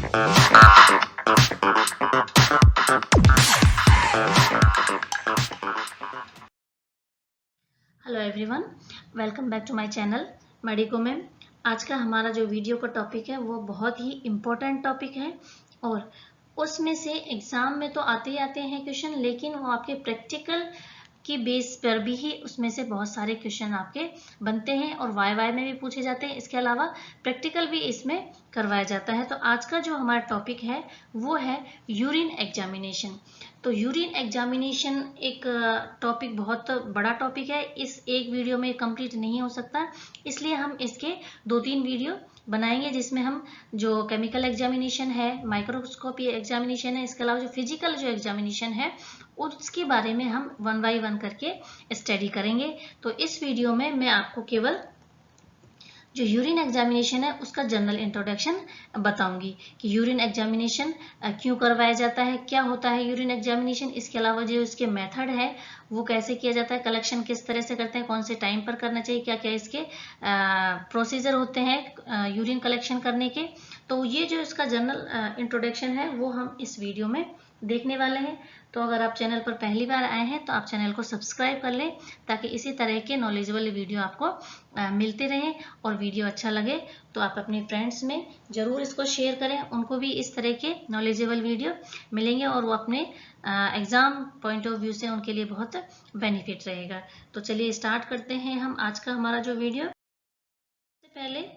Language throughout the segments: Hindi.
Hello everyone, welcome back to my channel Medico में। आज का हमारा जो वीडियो का टॉपिक है वो बहुत ही इम्पोर्टेंट टॉपिक है और उसमें से एग्जाम में तो आते ही आते हैं क्वेश्चन, लेकिन वो आपके प्रैक्टिकल की बेस पर भी ही उसमें से बहुत सारे क्वेश्चन आपके बनते हैं और वाई में भी पूछे जाते हैं। इसके अलावा प्रैक्टिकल भी इसमें करवाया जाता है। तो आज का जो हमारा टॉपिक है वो है यूरिन एग्जामिनेशन। तो यूरिन एग्जामिनेशन एक टॉपिक बहुत बड़ा टॉपिक है, इस एक वीडियो में कंप्लीट नहीं हो सकता, इसलिए हम इसके 2-3 वीडियो बनाएंगे जिसमें हम जो केमिकल एग्जामिनेशन है, माइक्रोस्कोपी एग्जामिनेशन है, इसके अलावा जो फिजिकल जो एग्जामिनेशन है उसके बारे में हम 1 बाय 1 करके स्टडी करेंगे। तो इस वीडियो में मैं आपको केवल जो यूरिन एग्जामिनेशन है उसका जनरल इंट्रोडक्शन बताऊंगी कि यूरिन एग्जामिनेशन क्यों करवाया जाता है, क्या होता है यूरिन एग्जामिनेशन, इसके अलावा जो इसके मेथड है वो कैसे किया जाता है, कलेक्शन किस तरह से करते हैं, कौन से टाइम पर करना चाहिए, क्या क्या इसके प्रोसीजर होते हैं यूरिन कलेक्शन करने के। तो ये जो इसका जनरल इंट्रोडक्शन है वो हम इस वीडियो में देखने वाले हैं। तो अगर आप चैनल पर पहली बार आए हैं तो आप चैनल को सब्सक्राइब कर लें ताकि इसी तरह के नॉलेजेबल वीडियो आपको मिलते रहें। और वीडियो अच्छा लगे तो आप अपने फ्रेंड्स में ज़रूर इसको शेयर करें, उनको भी इस तरह के नॉलेजेबल वीडियो मिलेंगे और वो अपने एग्ज़ाम पॉइंट ऑफ व्यू से उनके लिए बहुत बेनिफिट रहेगा। तो चलिए स्टार्ट करते हैं हम आज का हमारा जो वीडियो। सबसे पहले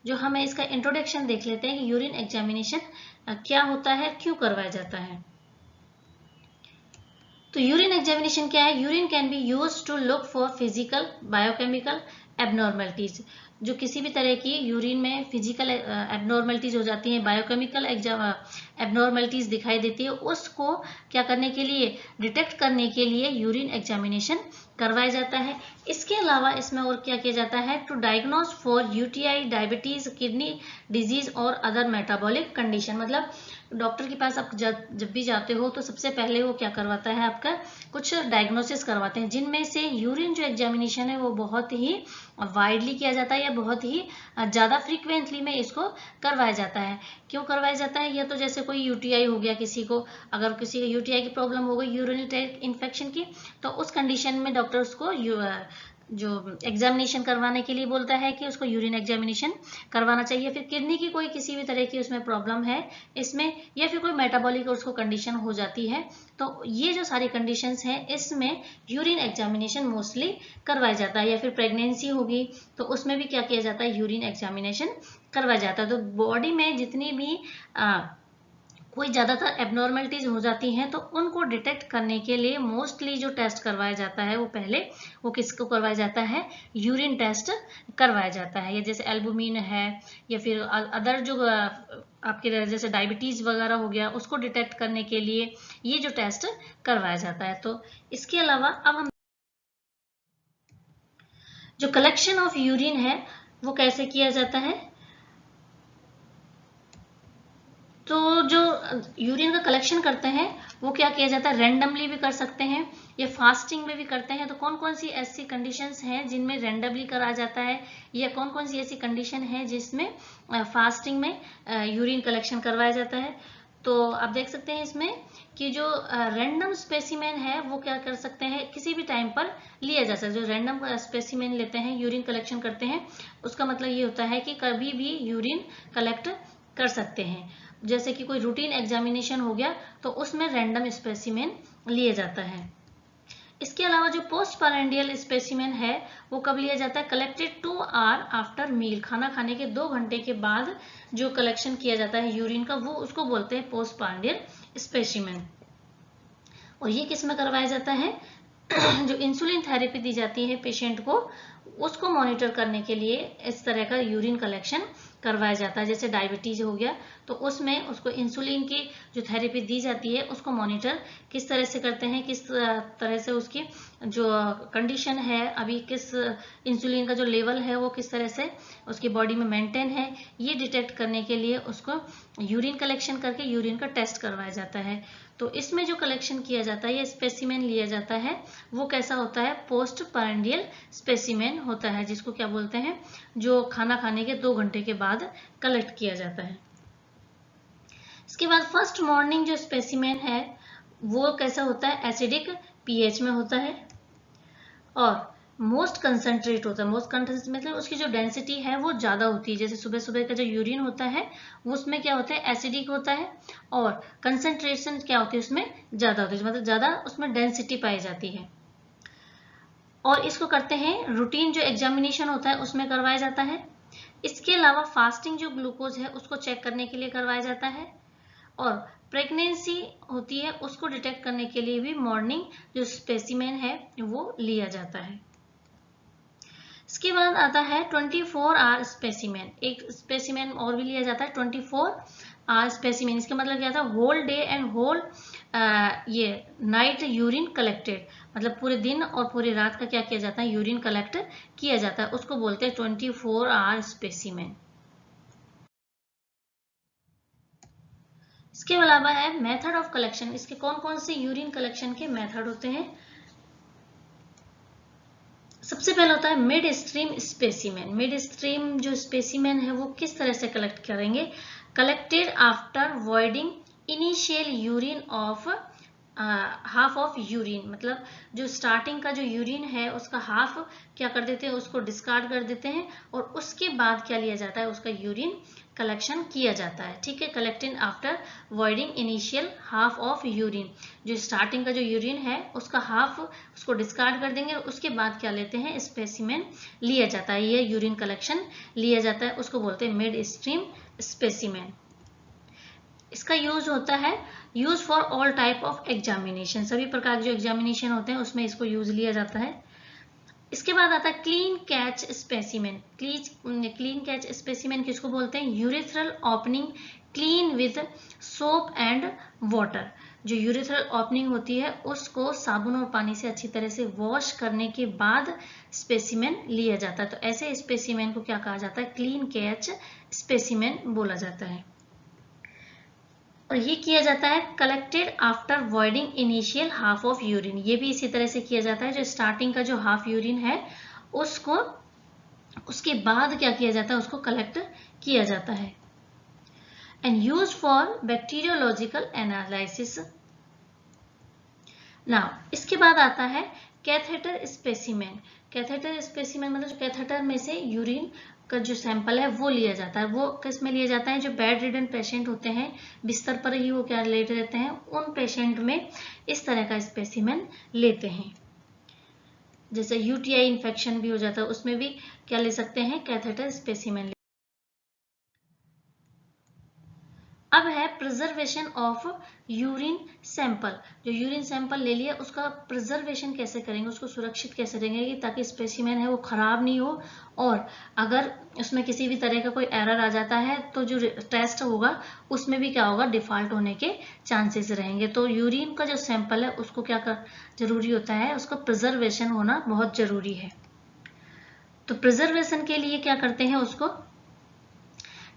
जो हमें इसका इंट्रोडक्शन देख लेते हैं कि यूरिन एग्जामिनेशन क्या होता है, क्यों करवाया जाता है। तो यूरिन एग्जामिनेशन क्या है? Urine can be used to look for physical biochemical abnormalities. जो किसी भी तरह की यूरिन में फिजिकल एबनॉर्मलिटीज हो जाती हैं, बायोकेमिकल एबनॉर्मलिटीज दिखाई देती है, उसको क्या करने के लिए, डिटेक्ट करने के लिए यूरिन एग्जामिनेशन करवाया जाता है। इसके अलावा इसमें और क्या किया जाता है, to diagnose for UTI, diabetes, kidney disease और अदर मेटाबॉलिक कंडीशन। मतलब डॉक्टर के पास आप जब भी जाते हो तो सबसे पहले वो क्या करवाता है, आपका कुछ डायग्नोसिस करवाते हैं, जिनमें से यूरिन जो एग्जामिनेशन है वो बहुत ही वाइडली किया जाता है या बहुत ही ज़्यादा फ्रीक्वेंटली में इसको करवाया जाता है। क्यों करवाया जाता है? ये तो जैसे कोई यूटीआई हो गया किसी को, अगर किसी को यूटीआई की प्रॉब्लम हो गई, यूरिनरी ट्रैक्ट इन्फेक्शन की, तो उस कंडीशन में डॉक्टर उसको जो एग्जामिनेशन करवाने के लिए बोलता है कि उसको यूरिन एग्जामिनेशन करवाना चाहिए। फिर किडनी की कोई किसी भी तरह की उसमें प्रॉब्लम है इसमें, या फिर कोई मेटाबॉलिक उसको कंडीशन हो जाती है, तो ये जो सारी कंडीशंस हैं इसमें यूरिन एग्जामिनेशन मोस्टली करवाया जाता है। या फिर प्रेगनेंसी होगी तो उसमें भी क्या किया जाता है, यूरिन एग्जामिनेशन करवाया जाता है। तो बॉडी में जितनी भी कोई ज़्यादातर एबनॉर्मलिटीज हो जाती हैं तो उनको डिटेक्ट करने के लिए मोस्टली जो टेस्ट करवाया जाता है वो पहले वो किसको करवाया जाता है, यूरिन टेस्ट करवाया जाता है। या जैसे एल्बुमिन है या फिर अदर जो आपके जैसे डायबिटीज़ वगैरह हो गया, उसको डिटेक्ट करने के लिए ये जो टेस्ट करवाया जाता है। तो इसके अलावा अब हम जो कलेक्शन ऑफ यूरिन है वो कैसे किया जाता है। तो जो यूरिन का कलेक्शन करते हैं वो क्या किया जाता है, रैंडमली भी कर सकते हैं या फास्टिंग में भी करते हैं। तो कौन कौन सी ऐसी कंडीशंस हैं जिनमें रैंडमली करा जाता है, या कौन कौन सी ऐसी कंडीशन है जिसमें फास्टिंग में यूरिन कलेक्शन करवाया जाता है। तो आप देख सकते हैं इसमें कि जो रैंडम स्पेसिमेन है वो क्या कर सकते हैं, किसी भी टाइम पर लिया जा सकता है। जो रैंडम स्पेसिमेन लेते हैं, यूरिन कलेक्शन करते हैं, उसका मतलब ये होता है कि कभी भी यूरिन कलेक्ट कर सकते हैं। जैसे कि कोई रूटीन एग्जामिनेशन हो गया तो उसमें रैंडम स्पेसिमेन लिए जाता है। इसके अलावा जो पोस्ट पारेंडियल स्पेसिमेन है वो कब लिया जाता है, कलेक्टेड 2 आवर आफ्टर मील। खाना खाने के 2 घंटे के बाद जो कलेक्शन किया जाता है यूरिन का, वो उसको बोलते हैं पोस्ट पारेंडियल स्पेसिमेन। और ये किस में करवाया जाता है, जो इंसुलिन थेरेपी दी जाती है पेशेंट को, उसको मॉनिटर करने के लिए इस तरह का यूरिन कलेक्शन करवाया जाता है। जैसे डायबिटीज हो गया तो उसमें उसको इंसुलिन की जो थेरेपी दी जाती है उसको मॉनिटर किस तरह से करते हैं, किस तरह से उसकी जो कंडीशन है अभी, किस इंसुलिन का जो लेवल है वो किस तरह से उसकी बॉडी में मेंटेन है, ये डिटेक्ट करने के लिए उसको यूरिन कलेक्शन करके यूरिन का टेस्ट करवाया जाता है। तो इसमें जो कलेक्शन किया जाता है या स्पेसिमेन लिया जाता है वो कैसा होता है, पोस्ट पारेंडियल स्पेसिमेन होता है, जिसको क्या बोलते हैं, जो खाना खाने के 2 घंटे के बाद कलेक्ट किया जाता है। इसके बाद फर्स्ट मॉर्निंग जो स्पेसिमेन है वो कैसा होता है, एसिडिक पीएच में होता है और मोस्ट कंसंट्रेट होता है। मोस्ट कंसंट्रेट मतलब उसकी जो डेंसिटी है वो ज्यादा होती है। जैसे सुबह सुबह का जो यूरिन होता है उसमें क्या होता है, एसिडिक होता है और कंसंट्रेशन क्या होती है उसमें ज्यादा होती है, मतलब ज्यादा उसमें डेंसिटी पाई जाती है। और इसको करते हैं रूटीन जो एग्जामिनेशन होता है उसमें करवाया जाता है। इसके अलावा फास्टिंग जो ग्लूकोज है उसको चेक करने के लिए करवाया जाता है और प्रेगनेंसी होती है उसको डिटेक्ट करने के लिए भी मॉर्निंग जो स्पेसिमेन है वो लिया जाता है। इसके बाद आता है 24 आवर स्पेसिमेन। एक स्पेसिमेन और भी लिया जाता है 24 आवर स्पेसिमेन। इसका मतलब क्या था, होल डे एंड होल ये नाइट यूरिन कलेक्टेड, मतलब पूरे दिन और पूरी रात का क्या किया जाता है, यूरिन कलेक्ट किया जाता है, उसको बोलते हैं 24 आवर स्पेसिमेन। इसके अलावा है मेथड ऑफ कलेक्शन। इसके कौन कौन से यूरिन कलेक्शन के मेथड होते हैं। सबसे पहले होता है mid stream specimen. Mid stream जो स्पेसिमेन है वो किस तरह से कलेक्ट करेंगे, collected after voiding initial urine of half of urine, मतलब जो स्टार्टिंग का जो यूरिन है उसका हाफ क्या कर देते हैं, उसको डिस्कार्ड कर देते हैं और उसके बाद क्या लिया जाता है, उसका यूरिन कलेक्शन किया जाता है। ठीक है, collecting after voiding initial half of urine, जो स्टार्टिंग का जो यूरिन है उसका हाफ उसको डिस्कार्ड कर देंगे और उसके बाद क्या लेते हैं, स्पेसिमेन लिया जाता है, ये यूरिन कलेक्शन लिया जाता है, उसको बोलते हैं मिड स्ट्रीम स्पेसिमेन। इसका यूज होता है use for all type of examination, सभी प्रकार के जो एग्जामिनेशन होते हैं उसमें इसको यूज लिया जाता है। इसके बाद आता है clean catch specimen. Clean catch specimen किसको बोलते हैं, urethral opening clean with soap and water. जो यूरेथ्रल ओपनिंग होती है उसको साबुन और पानी से अच्छी तरह से वॉश करने के बाद स्पेसिमेन लिया जाता है, तो ऐसे स्पेसिमेन को क्या कहा जाता है, क्लीन कैच स्पेसिमेन बोला जाता है। और ये किया जाता है collected after voiding initial half of urine. ये भी इसी तरह से किया जाता है, जो स्टार्टिंग का जो हाफ यूरिन है उसको उसके बाद क्या किया जाता है, उसको कलेक्ट किया जाता है। And use for bacteriological analysis. Now इसके बाद आता है कैथेटर स्पेसिमेन। कैथेटर स्पेसिमेन मतलब जो कैथेटर में से यूरिन का जो सैंपल है वो लिया जाता है। वो किस में लिया जाता है, जो बेड रिडन पेशेंट होते हैं, बिस्तर पर ही वो क्या लेटे रहते हैं, उन पेशेंट में इस तरह का स्पेसिमेन लेते हैं। जैसे यूटीआई इन्फेक्शन भी हो जाता है उसमें भी क्या ले सकते हैं, कैथेटर स्पेसिमेन। अब है प्रिजर्वेशन ऑफ यूरिन सैंपल। जो यूरिन सैंपल ले लिया उसका प्रिजर्वेशन कैसे करेंगे, उसको सुरक्षित कैसे रहेंगे ताकि स्पेसिमेन है वो खराब नहीं हो, और अगर उसमें किसी भी तरह का कोई एरर आ जाता है तो जो टेस्ट होगा उसमें भी क्या होगा, डिफॉल्ट होने के चांसेस रहेंगे। तो यूरिन का जो सैंपल है उसको क्या कर जरूरी होता है, उसका प्रिजर्वेशन होना बहुत जरूरी है। तो प्रिजर्वेशन के लिए क्या करते हैं, उसको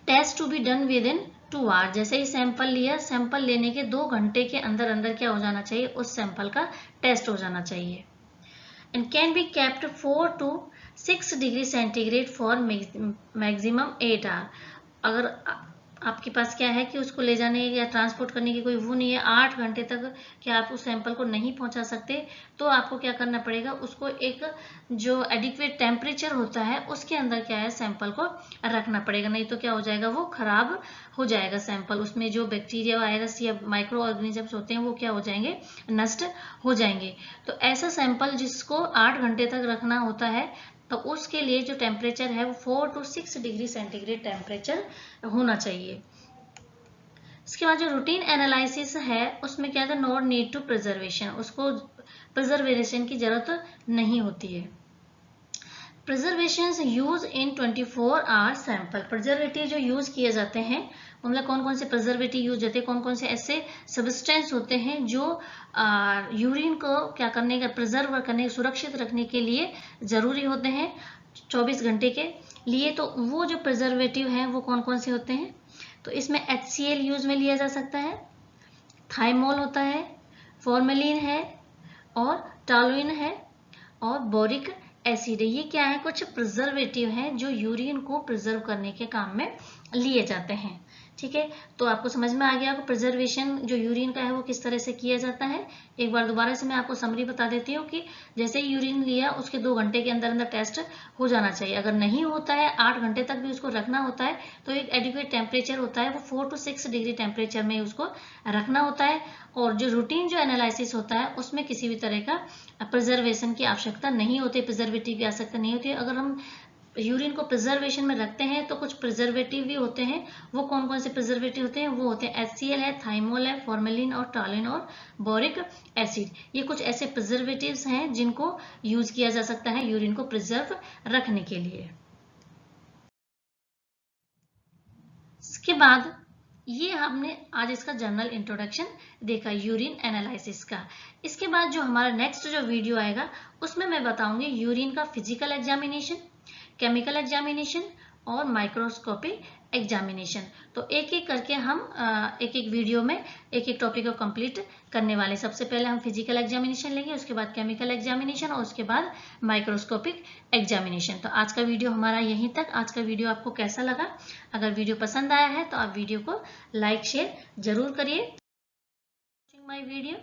test to be done within 2 hour. जैसे ही सैंपल लिया, सैंपल लेने के 2 घंटे के अंदर अंदर क्या हो जाना चाहिए, उस सैंपल का टेस्ट हो जाना चाहिए। And can be kept 4 to 6 degree centigrade for maximum 8 hour. अगर आपके पास क्या है कि उसको ले जाने या ट्रांसपोर्ट करने की कोई वो नहीं है, 8 घंटे तक क्या आप उस सैंपल को नहीं पहुंचा सकते, तो आपको क्या करना पड़ेगा, उसको एक जो एडिक्वेट टेम्परेचर होता है उसके अंदर क्या है, सैंपल को रखना पड़ेगा, नहीं तो क्या हो जाएगा, वो खराब हो जाएगा सैंपल। उसमें जो बैक्टीरिया, वायरस या माइक्रो ऑर्गेनिजम्स होते हैं वो क्या हो जाएंगे, नष्ट हो जाएंगे। तो ऐसा सैंपल जिसको 8 घंटे तक रखना होता है तो उसके लिए जो टेम्परेचर है वो 4 to 6 डिग्री सेंटीग्रेड टेम्परेचर होना चाहिए। इसके बाद जो रूटीन एनालिसिस है उसमें क्या था, नो नीड टू प्रिजर्वेशन, उसको प्रिजर्वेशन की जरूरत नहीं होती है। Preservation use in 24 hour sample. Preservative जो यूज किए जाते हैं मतलब कौन कौन से प्रिजर्वेटिव यूज होते हैं, कौन कौन से ऐसे सब्सटेंस होते हैं जो यूरिन को क्या करने का, प्रिजर्व करने, सुरक्षित रखने के लिए जरूरी होते हैं 24 घंटे के लिए। तो वो जो प्रिजर्वेटिव हैं वो कौन कौन से होते हैं, तो इसमें HCl यूज में लिया जा सकता है, थाइमोल होता है, फॉर्मेलिन है और टॉलुइन है और बोरिक एसिड है। ये क्या है, कुछ प्रिजर्वेटिव हैं जो यूरिन को प्रिजर्व करने के काम में लिए जाते हैं। ठीक है, तो आपको समझ में आ गया कि प्रिजर्वेशन जो यूरिन का है वो किस तरह से किया जाता है। एक बार दोबारा से मैं आपको समरी बता देती हूँ कि जैसे ही यूरिन लिया उसके 2 घंटे के अंदर अंदर टेस्ट हो जाना चाहिए। अगर नहीं होता है, 8 घंटे तक भी उसको रखना होता है, तो एक एडिक्वेट टेम्परेचर होता है, वो 4 to 6 डिग्री टेम्परेचर में उसको रखना होता है। और जो रूटीन जो एनालिसिस होता है उसमें किसी भी तरह का प्रिजर्वेशन की आवश्यकता नहीं होती, प्रिजर्वेटिव की आवश्यकता नहीं होती है। अगर हम यूरिन को प्रिजर्वेशन में रखते हैं तो कुछ प्रिजर्वेटिव भी होते हैं। वो कौन कौन से प्रिजर्वेटिव होते हैं? वो होते हैं HCl है, थाइमोल है, फॉर्मेलिन और टालिन और बोरिक एसिड। ये कुछ ऐसे प्रिजर्वेटिव्स हैं जिनको यूज किया जा सकता है यूरिन को प्रिजर्व रखने के लिए। इसके बाद ये हमने आज इसका जनरल इंट्रोडक्शन देखा यूरिन एनालिसिस का। इसके बाद जो हमारा नेक्स्ट जो वीडियो आएगा उसमें मैं बताऊंगी यूरिन का फिजिकल एग्जामिनेशन, केमिकल एग्जामिनेशन और माइक्रोस्कोपिक एग्जामिनेशन। तो एक एक करके हम एक एक वीडियो में एक एक टॉपिक को कंप्लीट करने वाले। सबसे पहले हम फिजिकल एग्जामिनेशन लेंगे, उसके बाद केमिकल एग्जामिनेशन और उसके बाद माइक्रोस्कोपिक एग्जामिनेशन। तो आज का वीडियो हमारा यहीं तक। आज का वीडियो आपको कैसा लगा? अगर वीडियो पसंद आया है तो आप वीडियो को लाइक शेयर जरूर करिए। My video